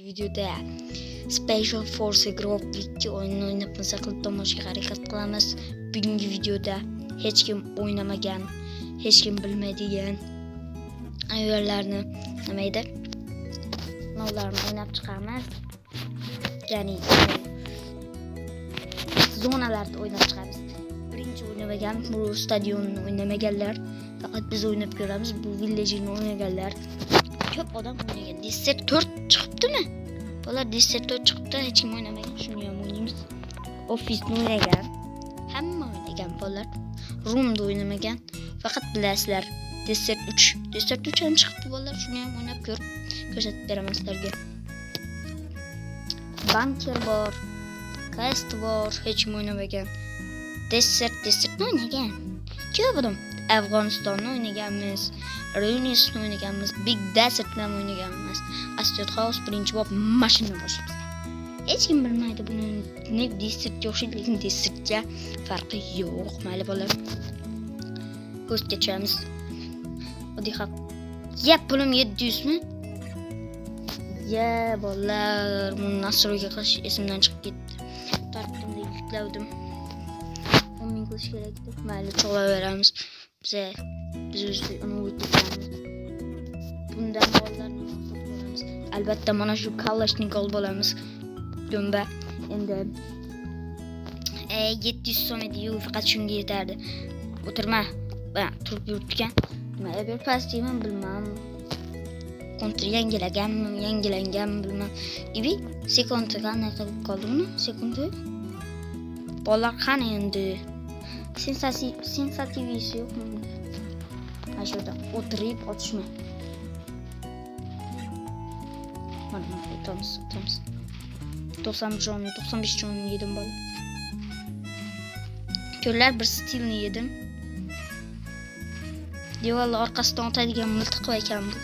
bugungi videoda Special Force Group 2 o'yinini o'ynab maza qilib tomoshaga harakat qilamiz. Bugungi videoda hech kim o'ynamagan, hech kim bilmaydigan ayollarni nima edi? Nollarni o'ynab chiqamiz. Ya'ni zonalarda o'ynab chiqamiz. Birinchi o'ynamagan, bu stadionni o'ynamaganlar, faqat biz o'ynab ko'ramiz. Bu village'ni o'ynaganlar ko'p odam o'ynagan. Desert 4 chiqibdimi? Bular Desert 4 chiqibdi, hech kim o'ynamagan. Shuni ham o'ynaymiz. Office'ni o'ynagan. Hamma o'ynagan bolalar. Room'da o'ynamagan. Faqat bilasizlar, Desert 3. Desert 3 ham chiqibdi bolalar. Shuni ham o'ynab ko'rsatib beraman sizlarga. Bunker bor. Quest bor, hech kim o'ynamagan. Desertni o'ynagan. Ko'p odam Afg'onistonni o'ynaganmiz, Ruinsni o'ynaganmiz, Big Desertni ham o'ynaganmiz. Asset House birinchi bob mashina boshlaymiz. Hech kim bilmaydi buni. Ne Desertga o'xshaydi, lekin Desertga farqi yo'q. Mayli bolalar. Ko'zga tushamiz. Oddiy haq. Yap, pulim 700 mi? Ya bolalar, buni nastroyga qilish esimdan chiqib ketdi. Tartibimda yuklavdim. 10 ming qilish kerak edi. Mayli, cho'g'laveramiz. Biz uni o'tib bundan bolalarni olamiz. Albatta mana shu Kalashnikov bo'lamiz. Dumba endi 700 so'm edi-yu, faqat shunga yetardi. O'tirma. Ben turib yurtgan. Nima bir pastiyman bilmam. Kontr yangilanganmi bilmam. Ibi sekundiga qanday qilib qoldimmi? Sekundi. Bolalar qani endi? Sensativisi yo'qmi? Mana shurada o'tirib otishma. Mana o'tamiz. 95 jon yedim bola. Ko'rlar bir stilni yedim. Devorlar orqasidan o'tadigan miltiq ekan bu.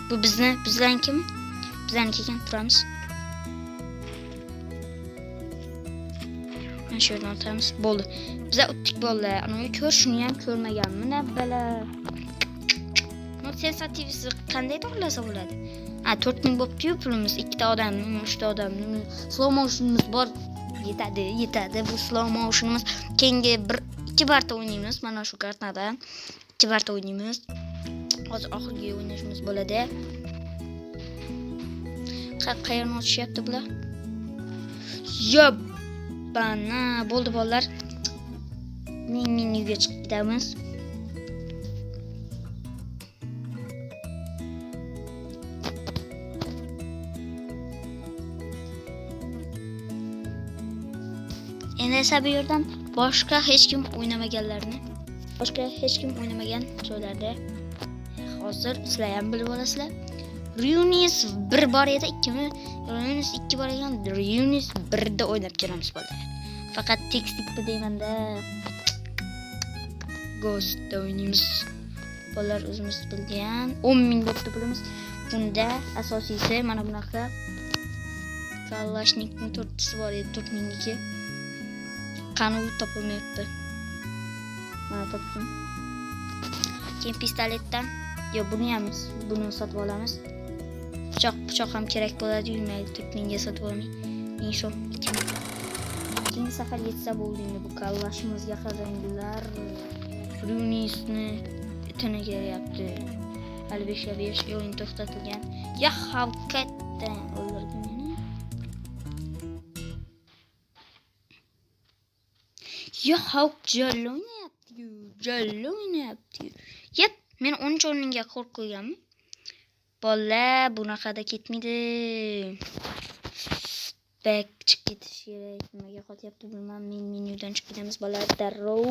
Bu bizlankimi? Bizlarniki ekan, turamiz. Mana shu yerdan o'tamiz. Bo'ldi. Bizlar o'tdik bolalar. Ana ko'r, shuni ham ko'rmaganman. Nima bala. Bu sensativisi qanday to'g'rilasa bo'ladi? 4000 bo'pti-yu pulimiz. 2 ta odamni, 3 ta odamni. Slow motionimiz bor. Yetadi. Bu slow motionimiz keyingi 2 barta o'ynaymiz. Mana shu kartadan 2 barta o'ynaymiz. Hozir oxirgi o'ynashimiz bo'ladi. Qayerni o'tishyapti bular? Bana bo'ldi bolalar. Menyuga chiqib ketamiz. Endi esa bu yerdan boshqa hech kim o'ynamagan joylarda hozir sizlar ham bilib olasizlar. Ruins 1 bor edi, 2 mi? Ruins 2 bor ekan, Ruins 1 da o'ynab ko'ramiz bolalar. Faqat tekstikda deymanda Ghost'da o'ynaymiz. Bolalar o'zimiz bilgan 10 ming bo'pti pulimiz. Bunda asosiysi mana bunaqa Kalashnikning 4tasi bor edi, 4000niki. Qani topilmayapti. Mana topdim. Keyin pistoletdan buni sotib olamiz. Pichoq ham kerak bo'ladi, yurmaydi. 4000 ga sotib olmay. 1000 so'm. Keyingi safar yetsa bo'ldi endi bu kallashimizga qaranglar. Runisni tanaga yapti. Hali 5 o'yin to'xtatilgan. Ya havkatdan o'ldirdi meni. Ya havk jallo o'ynayapti. Yep, men 10 o'rninga qo'l qo'yganman. Bolalar bunaqada ketmaydi. Back chiqib ketish kerak. Nimaga qotyapti bilmam. Men menyudan chiqib ketamiz bolalar darrov.